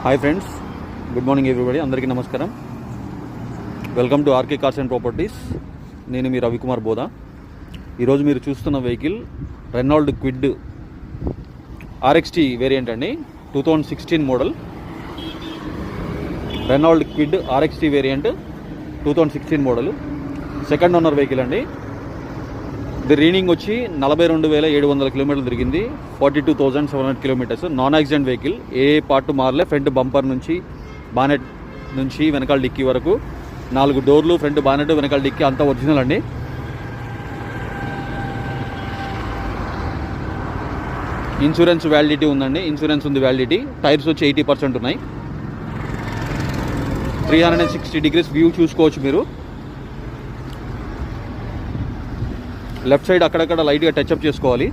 Hi friends, good morning everybody. అందరికీ నమస్కారం. Welcome to RK cars and properties. నేను మీ రవికుమార్ బోదా. ఈరోజు మీరు చూస్తున్న vehicle Renault Kwid RXT variant అండి. 2016 model Renault Kwid RXT variant 2016 model. Second owner vehicle అండి. ఇది రీడింగ్ వచ్చి 42,700 కిలోమీటర్లు తిరిగింది. 42,700 కిలోమీటర్స్. Non accident vehicle. ఏ పార్ట్ మారలే. ఫ్రంట్ బంపర్ నుంచి బానెట్ నుంచి వెనకాల డిక్కీ వరకు 4 డోర్లు, ఫ్రంట్ బానెట్, వెనకాల డిక్కీ అంతా ఒరిజినల్ అండి. ఇన్సూరెన్స్ వ్యాలిడిటీ ఉందండి. ఇన్సూరెన్స్ ఉంది వ్యాలిడిటీ. టైర్స్ వచ్చి 80% ఉన్నాయి. 360 డిగ్రీస్ వ్యూ చూసుకోవచ్చు మీరు. లెఫ్ట్ సైడ్ అక్కడక్కడ లైట్గా టచ్అప్ చేసుకోవాలి.